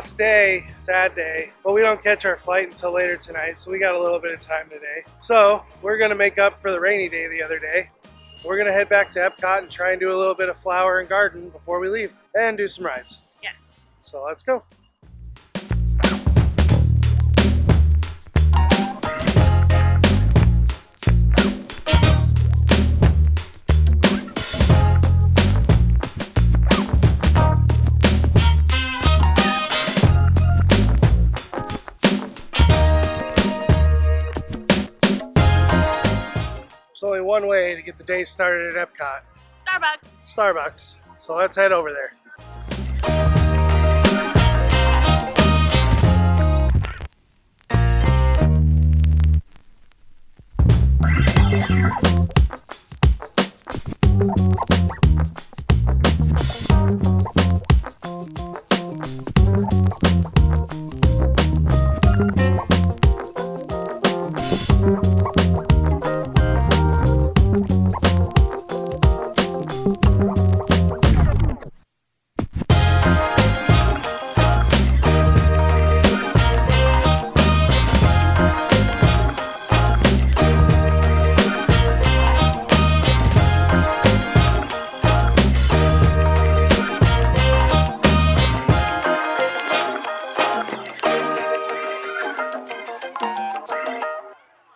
last day, sad day, but we don't catch our flight until later tonight, so we got a little bit of time today. So we're gonna make up for the rainy day the other day. We're gonna head back to Epcot and try and do a little bit of flower and garden before we leave and do some rides. Yes. So let's go. There's only one way to get the day started at Epcot. Starbucks. So let's head over there.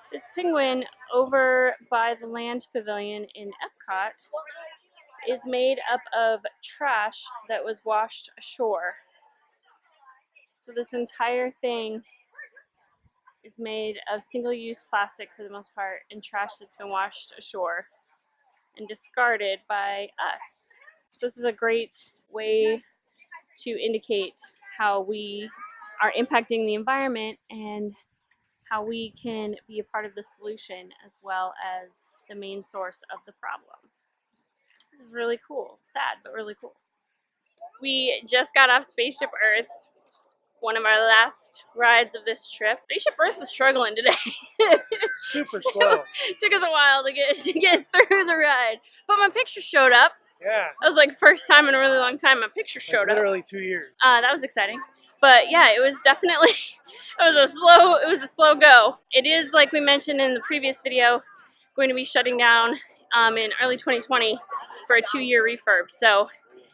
This penguin over by the Land Pavilion in Epcot is made up of trash that was washed ashore. So this entire thing is made of single-use plastic for the most part and trash that's been washed ashore and discarded by us. So this is a great way to indicate how we are impacting the environment and how we can be a part of the solution as well as the main source of the problem. This is really cool. Sad, but really cool. We just got off Spaceship Earth, one of our last rides of this trip. Spaceship Earth was struggling today. Super slow. It took us a while to get through the ride. But my picture showed up. Yeah. That was like first time in a really long time my picture showed up. Literally 2 years. That was exciting. But yeah, it was definitely it was a slow go. It is, like we mentioned in the previous video, going to be shutting down in early 2020 for a 2-year refurb. So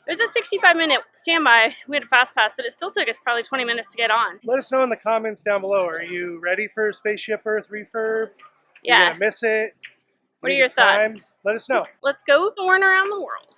it was a 65-minute standby. We had a fast pass, but it still took us probably 20 minutes to get on. Let us know in the comments down below. Are you ready for Spaceship Earth refurb? Yeah. You're gonna miss it? What are your thoughts? Let us know. Let's go thorn around the world.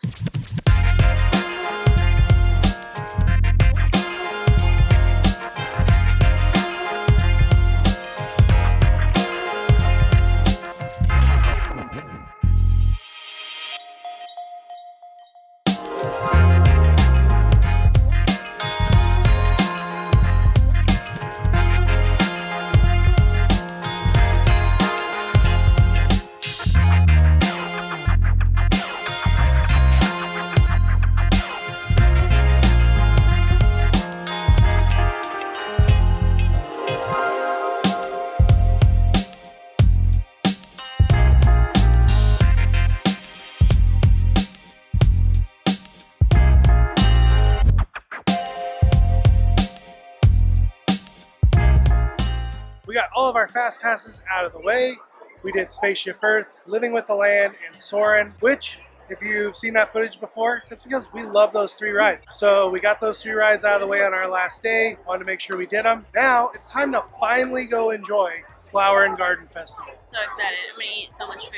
We got all of our fast passes out of the way. We did Spaceship Earth, Living with the Land, and Soarin', which, if you've seen that footage before, that's because we love those 3 rides. So we got those 3 rides out of the way on our last day. Wanted to make sure we did them. Now it's time to finally go enjoy Flower and Garden Festival. So excited. I'm gonna eat so much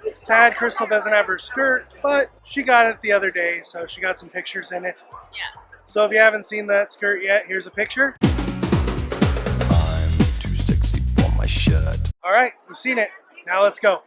food. Sad Crystal doesn't have her skirt, but she got it the other day, so she got some pictures in it. Yeah. So if you haven't seen that skirt yet, here's a picture. Shirt. All right, you've seen it. Now let's go.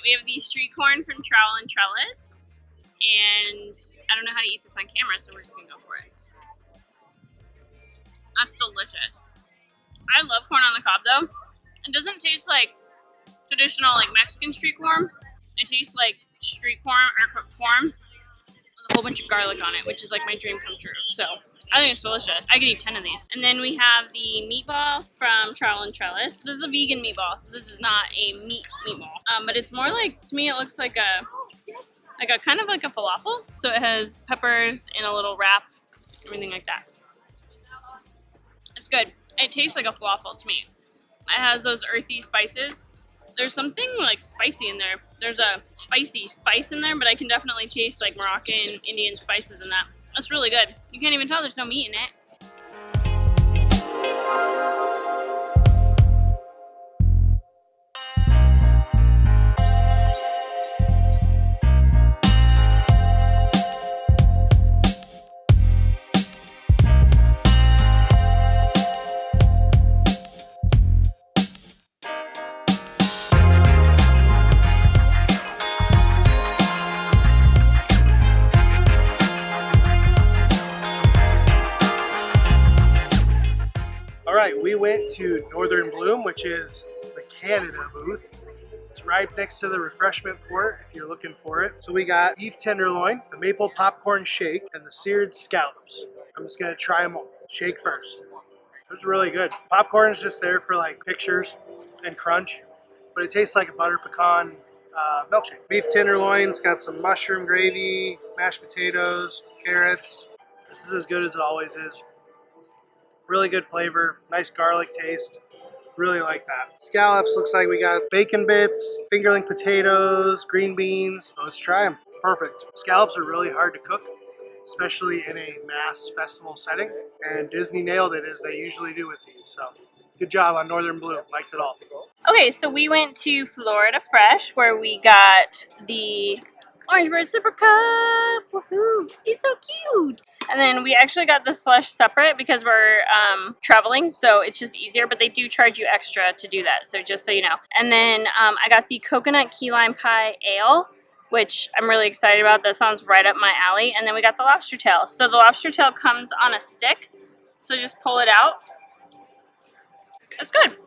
We have the street corn from Trowel and Trellis, and I don't know how to eat this on camera, so we're just gonna go for it. That's delicious. I love corn on the cob though. It doesn't taste like traditional like Mexican street corn. It tastes like street corn or cooked corn with a whole bunch of garlic on it, which is like my dream come true. So I think it's delicious. I could eat 10 of these. And then we have the meatball from Trowel and Trellis. This is a vegan meatball, so this is not a meat meatball. But it's more like, to me, it looks like a kind of like a falafel. So it has peppers in a little wrap, everything like that. It's good. It tastes like a falafel to me. It has those earthy spices. There's something like spicy in there. There's a spicy spice in there, but I can definitely taste like Moroccan, Indian spices in that. That's really good. You can't even tell there's no meat in it. All right, we went to Northern Bloom, which is the Canada booth. It's right next to the refreshment port if you're looking for it. So we got beef tenderloin, the maple popcorn shake, and the seared scallops. I'm just gonna try them all. Shake first. It's really good. Popcorn is just there for like pictures and crunch, but it tastes like a butter pecan milkshake. Beef tenderloin's got some mushroom gravy, mashed potatoes, carrots. This is as good as it always is. Really good flavor, nice garlic taste. Really like that. Scallops looks like we got bacon bits, fingerling potatoes, green beans. So let's try them. Perfect. Scallops are really hard to cook, especially in a mass festival setting. And Disney nailed it as they usually do with these. So good job on Northern Bloom. Liked it all. Okay, so we went to Florida Fresh where we got the Orange Bird Super Cup. Woohoo! He's so cute. And then we actually got the slush separate because we're traveling, so it's just easier, but they do charge you extra to do that, so just so you know. And then I got the coconut key lime pie ale, which I'm really excited about. That sounds right up my alley. And then we got the lobster tail. So the lobster tail comes on a stick, so just pull it out. It's good.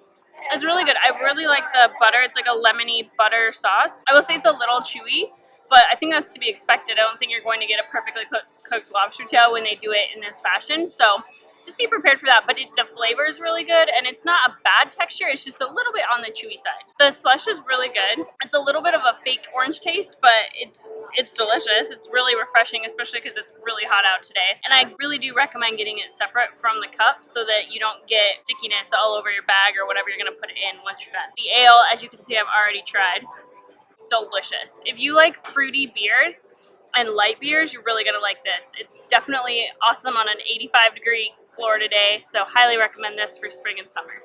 It's really good. I really like the butter. It's like a lemony butter sauce. I will say it's a little chewy, but I think that's to be expected. I don't think you're going to get a perfectly cooked lobster tail when they do it in this fashion. So just be prepared for that. But the flavor is really good, and it's not a bad texture. It's just a little bit on the chewy side. The slush is really good. It's a little bit of a fake orange taste, but it's delicious. It's really refreshing, especially because it's really hot out today. And I really do recommend getting it separate from the cup so that you don't get stickiness all over your bag or whatever you're going to put it in once you're done. The ale, as you can see, I've already tried. Delicious. If you like fruity beers and light beers, you're really gonna like this. It's definitely awesome on an 85-degree Florida day, so highly recommend this for spring and summer.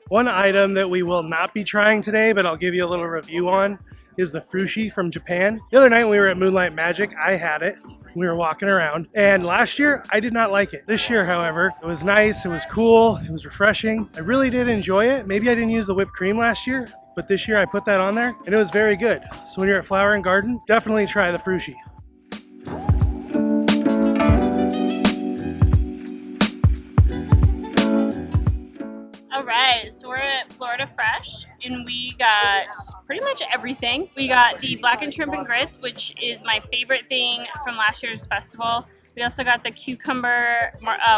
One item that we will not be trying today, but I'll give you a little review on, is the frushi from Japan. The other night when we were at Moonlight Magic, I had it. We were walking around, and last year I did not like it. This year, however, it was nice, it was cool, it was refreshing. I really did enjoy it. Maybe I didn't use the whipped cream last year, but this year I put that on there, and it was very good. So when you're at Flower and Garden, definitely try the frushi. Alright, so we're at Florida Fresh, and we got pretty much everything. We got the blackened shrimp and grits, which is my favorite thing from last year's festival. We also got the cucumber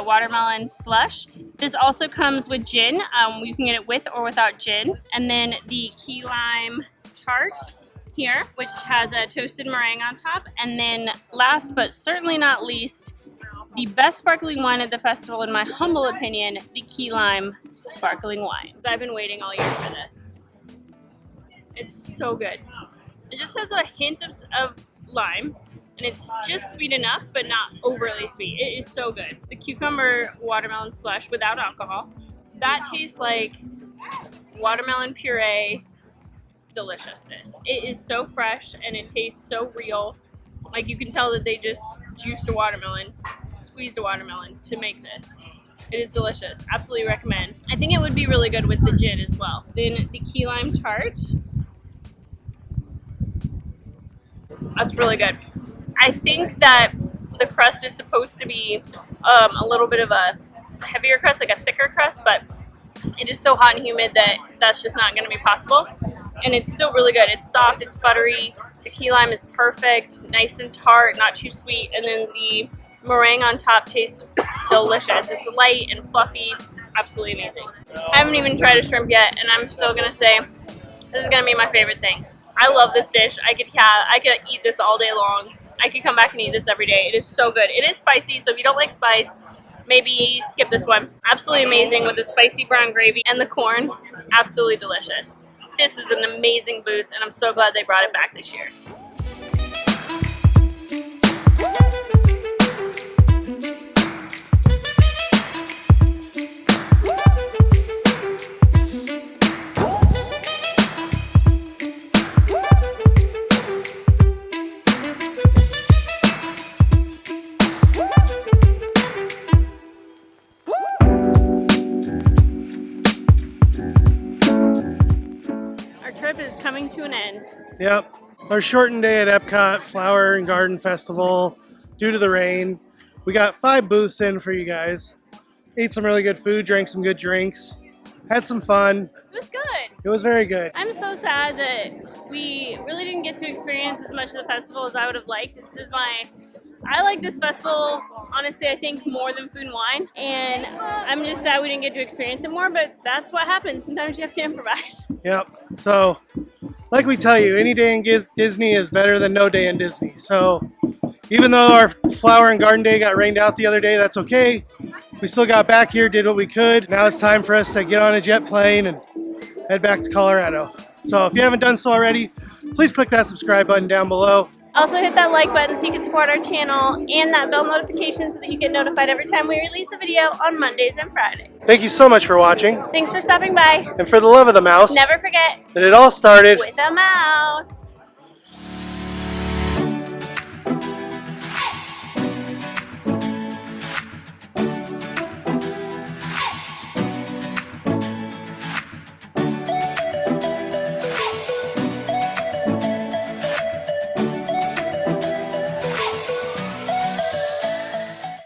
watermelon slush. This also comes with gin. You can get it with or without gin. And then the key lime tart here, which has a toasted meringue on top. And then last but certainly not least, the best sparkling wine at the festival, in my humble opinion, the key lime sparkling wine. I've been waiting all year for this. It's so good. It just has a hint of lime, and it's just sweet enough, but not overly sweet. It is so good. The cucumber watermelon slush without alcohol. That tastes like watermelon puree deliciousness. It is so fresh, and it tastes so real. Like, you can tell that they just juiced a watermelon, squeezed a watermelon to make this. It is delicious. Absolutely recommend. I think it would be really good with the gin as well. Then the key lime tart. That's really good. I think that the crust is supposed to be a little bit of a heavier crust, like a thicker crust, but it is so hot and humid that that's just not going to be possible. And it's still really good. It's soft, it's buttery. The key lime is perfect, nice and tart, not too sweet. And then the meringue on top tastes delicious. It's light and fluffy, absolutely amazing. I haven't even tried a shrimp yet, and I'm still going to say this is going to be my favorite thing. I love this dish. I could eat this all day long. I could come back and eat this every day. It is so good. It is spicy, so if you don't like spice, maybe skip this one. Absolutely amazing with the spicy brown gravy and the corn. Absolutely delicious. This is an amazing booth, and I'm so glad they brought it back this year. Trip is coming to an end. Yep. Our shortened day at Epcot Flower and Garden Festival due to the rain. We got 5 booths in for you guys. Ate some really good food, drank some good drinks, had some fun. It was good. It was very good. I'm so sad that we really didn't get to experience as much of the festival as I would have liked. I like this festival, honestly, I think more than Food and Wine, and I'm just sad we didn't get to experience it more, but that's what happens. Sometimes you have to improvise. Yep. So, like we tell you, any day in Disney is better than no day in Disney. So, even though our Flower and Garden Day got rained out the other day, that's okay. We still got back here, did what we could. Now it's time for us to get on a jet plane and head back to Colorado. So, if you haven't done so already, please click that subscribe button down below. Also hit that like button so you can support our channel and that bell notification so that you get notified every time we release a video on Mondays and Fridays. Thank you so much for watching. Thanks for stopping by. And for the love of the mouse, Never forget that it all started with a mouse.